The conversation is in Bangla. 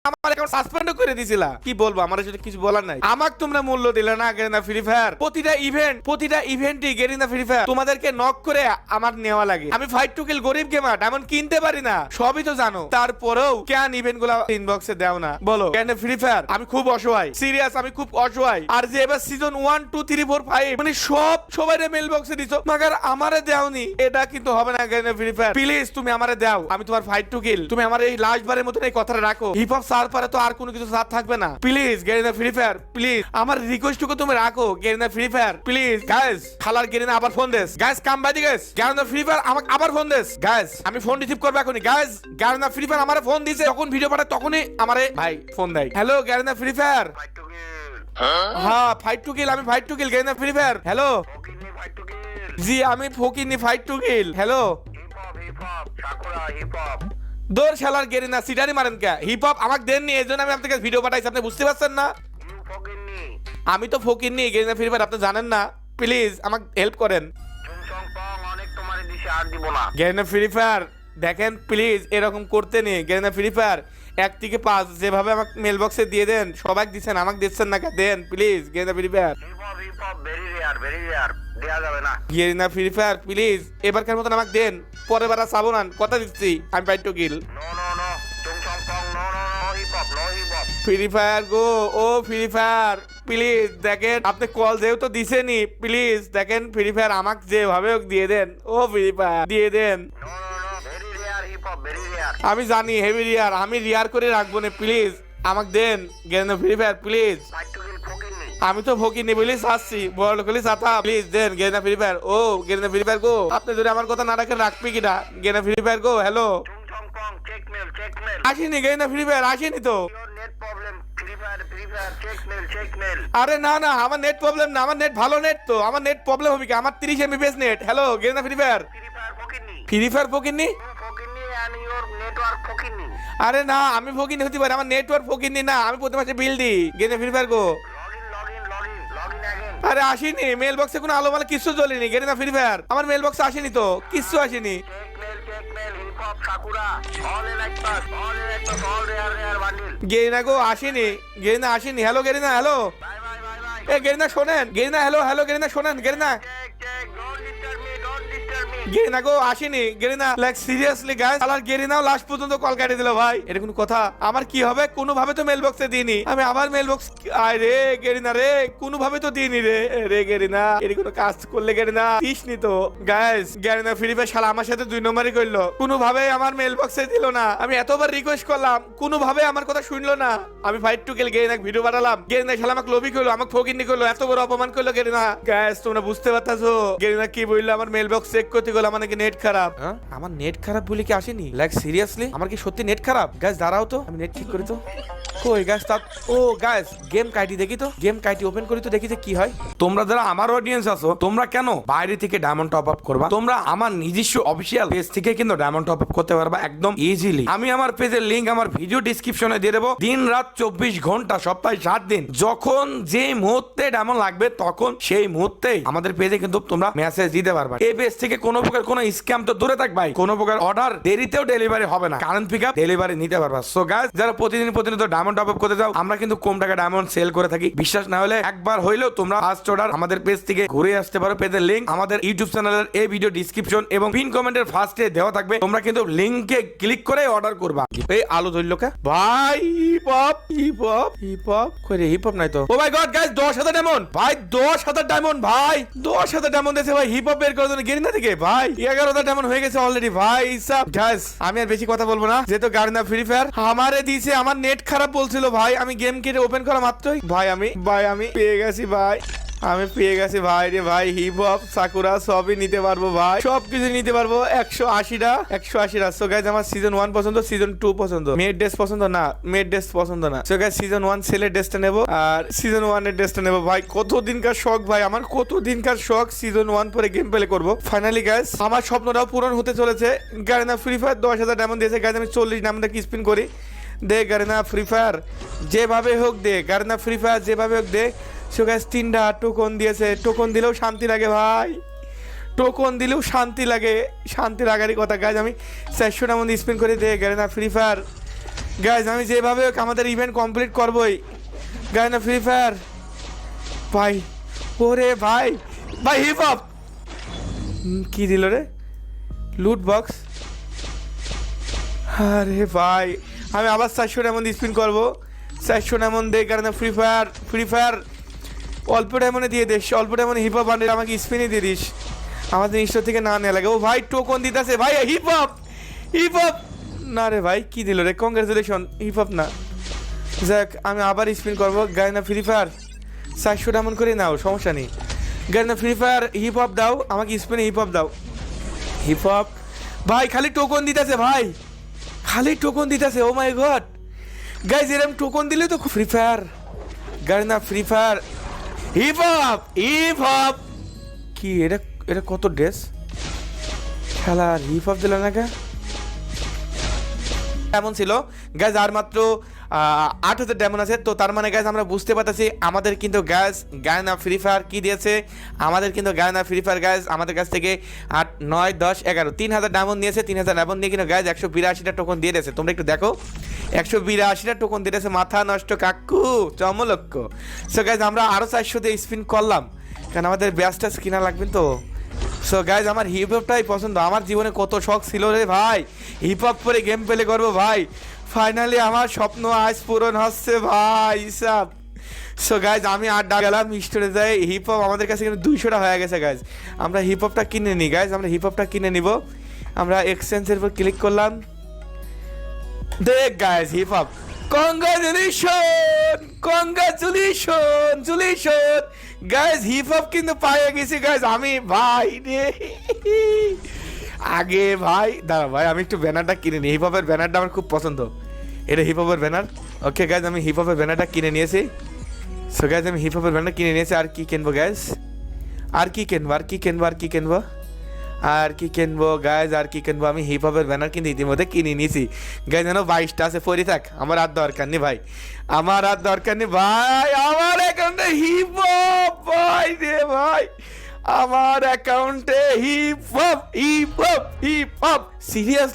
আমার অ্যাকাউন্ট সাসপেন্ডও করে দিছিলা। কি বলবো, আমার সাথে কিছু বলার নাই। আমাকে তোমরা মূল্য দিলে না গেরিনা ফ্রি ফায়ার। প্রতিটা ইভেন্টই গেরিনা ফ্রি ফায়ার তোমাদেরকে নক করে আমার নেওয়া লাগে। আমি ফাইট টু কিল গরিব গেমার, এমন কিনতে পারি না, সবই তো জানো। তারপরেও কেন ইভেন্ট গুলা ইনবক্সে দাও না বলো? গেরিনা ফ্রি ফায়ার আমি খুব অসহায়, সিরিয়াস আমি খুব অসহায়। আর যে এবার সিজন 1 2 3 4 5 মানে সবাই মেল বক্সে দিছো, মাগার আমারে দেওনি, এটা কিন্তু হবে না। গেরিনা ফ্রি ফায়ার প্লিজ তুমি আমারে দাও, আমি তোমার ফাইট টু কিল, তুমি আমার এই লাস্ট বারের মতন এই কথাটা রাখো। হিপ হপ সার পারে তো আর কোনো কিছু সাথ থাকবে না। Please Garena free fire please আমার রিকোয়েস্টটুকু তুমি রাখো। Garena free fire please guys. খালার গেরিনা আবার ফোন দেস গাইস, কাম বাই দি গাইস। গেরিনা ফ্রি ফায়ার আমাকে আবার ফোন দেস গাইস, আমি ফোন রিসিভ করব এখনই গাইস। গেরিনা ফ্রি ফায়ার আমারে ফোন দিছে, যখন ভিডিও পাঠায় তখনই আমারে ভাই ফোন দেয়। Hello Garena free fire. হ্যাঁ ফাইট টু কিল, আমি fight to kill Garena free fire. Hello জি আমি ফকিনি ফাইট টু কিল। হ্যালো দৌড় শালার গেরিনা সিটারি মারেন কে? হিপ হপ আমাকে দেননি, এজন্য আমি আপনাকে ভিডিও পাঠাইছি, আপনি বুঝতে পারছেন না? আমি তো ফকিরনি গেরিনা ফ্রি ফায়ার, আপনি জানেন না? প্লিজ আমাকে হেল্প করেন গেরিনা ফ্রি ফায়ার। দেখেন প্লিজ এরকম করতে নেই গেরিনা ফ্রি ফায়ার। 1 থেকে 5 যেভাবে আমাকে মেল বক্সে দিয়ে দেন, সবাই দিচ্ছেন, আমাকে দিচ্ছেন না, দেন please Garena free fire. Garena free fire please এবারকার মতন আমাকে দেন, পরের বার আর চাবো না, কথা দিচ্ছি আমি fight to kill. Free fire go, ও ফ্রি ফায়ার প্লিজ দেখেন, আপনি কল যেহেতু দিছেনি, প্লিজ দেখেন ফ্রি ফায়ার আমাকে যেভাবে হোক দিয়ে দেন। ও ফ্রি ফায়ার দিয়ে দেন। আমি জানি হেভি রিয়ার, আমি রিয়ার করে রাখবো না, প্লিজ আমাকে দেন গেরিনা ফ্রি ফায়ার প্লিজ। আমি তো ভকিনি বলি চাচ্ছি, বড় লোকলি চাতা, প্লিজ দেন গেরিনা ফ্রি ফায়ার। ও গেরিনা ফ্রি ফায়ার গো, আপনি যদি আমার কথা না রাখেন রাখবি কিনা? গেরিনা ফ্রি ফায়ার গো হ্যালো, আসেনি গেরিনা ফ্রি ফায়ার, আসেনি তো। আরে না না আমার নেট প্রবলেম না, আমার নেট ভালো নেট তো, আমার নেট প্রবলেম হবে কি? আমার 30 MB নেট। Hello Garena free fire. Free fire ফকিনি? আরে না আমি ফকিনি হতে পারি, আমার নেটওয়ার্ক ফকিনি না, আমি প্রতি মাসে বিল দিই গেরিনা ফ্রি ফায়ার গো। আরে আসেনি মেল বক্সে কোনো আলো মালা কিছু জ্বলেনি গেরিনা ফ্রি ফায়ার, আমার মেল বক্সে আসেনি তো, কিছু আসেনি। গেরিনা গো আসেনি, গেরিনা আসেনি। হ্যালো গেরিনা, হ্যালো এ গেরিনা শোনেন, গেরিনা হ্যালো হ্যালো গেরিনা শোনেন, গেরিনা গেরিনা গো আসেনি গেরিনা। লাইক সিরিয়াসলি গাইস, আলার গেরিনাও লাস্ট পর্যন্ত কল কাটি দিল ভাই, এটা কোনো কথা? আমার কি হবে? কোনো ভাবে তো মেল বক্সে দিইনি আমি, আমার মেল বক্স আয় রে গেরিনা রে, কোনো ভাবে তো দিইনি রে। রে গেরিনা এর কোনো কাজ করলে গেরিনা দিসনি তো গাইস। গেরিনা ফ্রি ফায়ার শালা আমার সাথে 2 নম্বরই করলো, কোনো ভাবে আমার মেল বক্সে দিল না। আমি এতবার রিকোয়েস্ট করলাম, কোনো ভাবে আমার কথা শুনলো না। আমি fight to kill Garena video বানালাম, গেরিনা শালা আমাকে লোভি করলো, আমাকে ফকিনি করলো, এত বড় অপমান করলো গেরিনা। গাইস তোমরা বুঝতে পারতাছো গেরিনা কি বললো? আমার মেল বক্স চেক করতে গেল, আমার নাকি নেট খারাপ। আমার নেট খারাপ বলে কি আসেনি? লাইক সিরিয়াসলি আমার কি সত্যি নেট খারাপ? গাইস দাঁড়াও তো আমি নেট ঠিক করি তো। কই গাইস তা ও গাইস গেম কাইটি দেখি তো, গেম কাইটি ওপেন করি তো দেখি যে কি হয়। তোমরা যারা আমার অডিয়েন্স আছো, তোমরা কেন বাইরে থেকে ডায়মন্ড টপ আপ করবা? তোমরা আমার নিজস্ব অফিসিয়াল পেজ থেকে কিন্তু ডায়মন্ড টপ আপ করতে পারবা একদম ইজিলি। আমি আমার পেজের লিংক আমার ভিডিও ডেসক্রিপশনে দিয়ে দেবো। দিন রাত 24 ঘন্টা সপ্তাহে 7 দিন, যখন যে মুহূর্তে ডায়মন্ড লাগবে তখন সেই মুহূর্তেই আমাদের পেজে কিন্তু তোমরা মেসেজ দিতে পারবা। এই পেজ থেকে কোনো প্রকার কোনো স্ক্যাম তো দূরে থাক ভাই, কোনো প্রকার অর্ডার দেরিতেও ডেলিভারি হবে না, কারেন্ট পিকআপ ডেলিভারি নিতে পারবা। সো গাইস যারা প্রতিদিন ডায়মন্ড টপ আপ করতে যাও, আমরা কিন্তু কম টাকা ডায়মন্ড সেল করে থাকি। বিশ্বাস না হলে একবার হইলেও তোমরা ফার্স্ট অর্ডার আমাদের পেজ থেকে ঘুরে আসতে পারো। পেজের লিংক আমাদের ইউটিউব চ্যানেলের এই ভিডিও ডেসক্রিপশন এবং পিন কমেন্টের ফার্স্টে দেওয়া থাকবে, তোমরা কিন্তু লিংকে ক্লিক করে অর্ডার করবা। এই আলো ধরলো কে ভাই? Hip hop hip hop hip hop কইরে হিপ হপ নাই তো। ও মাই গড গাইস 10,000 ডায়মন্ড ভাই, 10,000 ডায়মন্ড ভাই, 10,000 ডায়মন্ড দিয়েছে ভাই হিপ হপ বের করার জন্য গেরিনা থেকে ভাই। 11,000 ডায়মন্ড হয়ে গেছে অলরেডি ভাই সব। গাইস আমি আর বেশি কথা বলবো না, যেহেতু গেরিনা ফ্রি ফায়ার আমারে দিয়েছে, আমার নেট খারাপ বলছিল ভাই, আমি গেম কেটে ওপেন করা মাত্রই ভাই আমি পেয়ে গেছি ভাই, আমি পেয়ে গেছি ভাই রে ভাই। হিপ হপ সাকুরা সবই নিতে পারবো ভাই, সবকিছু নিতে পারবো 180টা। সো গাইস আমার সিজন 1 পছন্দ, সিজন 2 পছন্দ, মেড ড্রেস পছন্দ না, মেড ড্রেস পছন্দ না। সো গাইস সিজন 1 সেলের ড্রেসটা নেবো আর সিজন 1 এর ড্রেসটা নেবো ভাই। কতদিনকার শখ ভাই আমার, কতদিনকার শখ সিজন 1 পরে গেম প্লে করবো। ফাইনালি গাইস আমার স্বপ্নটাও পূরণ হতে চলেছে। গেরিনা ফ্রি ফায়ার 10,000 ডায়মন্ড দিয়েছে গাইস, আমি 40 ডায়মন্ড কি স্পিন করি দে গেরিনা ফ্রি ফায়ার যেভাবে হোক দে, গেরিনা ফ্রি ফায়ার যেভাবে হোক দে। সো গাইস 3টা টোকন দিয়েছে, টোকন দিলেও শান্তি লাগে ভাই, টোকন দিলেও শান্তি লাগে, শান্তি লাগারই কথা গাইজ। আমি 400টার মধ্যে স্পিন করে দে গেরিনা ফ্রি ফায়ার গাইজ আমি যেভাবে হোক আমাদের ইভেন্ট কমপ্লিট করবোই। গাইজ না ফ্রি ফায়ার ভাই, ওরে ভাই ভাই হিপ হপ কি দিল রে, লুট বক্স। আরে ভাই আমি আবার 400 ডায়মন্ড স্পিন করবো, 400 ডায়মন্ড দেয় কারণ ফ্রি ফায়ার অল্প ডায়মন্ডে দিয়ে দিস, অল্প ডায়মন্ডে হিপ হপ বান্ডেল আমাকে স্পিনে দিয়ে দিস, আমাদের ইনস্টোর থেকে না নেওয়া লাগে। ও ভাই টোকন দিতেছে ভাই, হিপ হপ না রে ভাই কি দিল রে, কংগ্রেচুলেশন হিপ হপ না। যাক আমি আবার স্পিন করবো। গায়ে না ফ্রি ফায়ার 400 ডায়মন্ড করে নাও, সমস্যা নেই। গায়ে না ফ্রি ফায়ার হিপ হপ দাও আমাকে, স্পিনে হিপ হপ দাও। হিপ হপ ভাই খালি টোকন দিতেছে ভাই, খালি টোকন দিতেছে। ও মাই গড গাইজ এরকম টোকন দিলে তো ফ্রি ফায়ার। গায়ে না ফ্রি ফায়ার হিপ হপ কি এটা, এটা কত ড্রেস খেলার হিপ হপ দিল না কে এমন ছিল গ্যাস। আর মাত্র 8,000 ডায়মন্ড আছে, তো তার মানে গ্যাস আমরা বুঝতে পারতেছি আমাদের কিন্তু গ্যাস গায়না ফ্রি ফায়ার কি দিয়েছে। আমাদের কিন্তু গায়না ফ্রি ফায়ার গ্যাস আমাদের কাছ থেকে 8, 9, 10, 11 3,000 ডায়মন্ড নিয়েছে। 3,000 ডায়মন্ড নিয়ে কিন্তু গ্যাস 182টা টোকন দিয়ে দিয়েছে। তোমরা একটু দেখো 182টা টোকন দিয়ে দিয়েছে, মাথা নষ্ট কাকু চমলক্ষ। সো গ্যাস আমরা আরও 400 দিয়ে স্পিন করলাম কারণ আমাদের ব্যাসটা কিনা লাগবে তো। সো গাইজ আমার হিপ হপটাই পছন্দ, আমার জীবনে কত শখ ছিল রে ভাই হিপ হপ করে গেম প্লে করবো ভাই, ফাইনালি আমার স্বপ্ন আজ পূরণ হচ্ছে ভাই সব। সো গাইজ আমি গেলাম স্টোরে যাই, হিপ হপ আমাদের কাছে কিন্তু 200টা হয়ে গেছে গাইজ। আমরা হিপ হপটা কিনে নিই গাইজ, আমরা হিপ হপটা কিনে নিব। আমরা এক্সচেঞ্জের উপর ক্লিক করলাম, দেখ guys hip hop. Congratulation guys hip hop কিন্তু পাইয়ে গেছি গাইজ আমি ভাই রে। আগে ভাই দাঁড়া ভাই আমি একটু ব্যানারটা কিনে নিই, হিপ হপের ব্যানারটা আমার খুব পছন্দ, এটা হিপ হপের ব্যানার। ওকে গাইজ আমি হিপ হপের ব্যানারটা কিনে নিয়েছি। সো গাইজ আমি হিপ হপের ব্যানার কিনে নিয়েছি। আর কি কিনবো গাইজ, আর কি কিনবো গাইজ, আর কি কিনবো আমি হিপ হপের ব্যানার কিন্তু ইতিমধ্যে কিনে নিয়েছি গাইজ। যেন 22টা আছে পরে থাক, আমার আর দরকার নেই ভাই, আমার আর দরকার নেই ভাই। আমার অ্যাকাউন্টে হিপ হপ ভাই রে ভাই, আমার অ্যাকাউন্টে হিপ হপ সিরিয়াস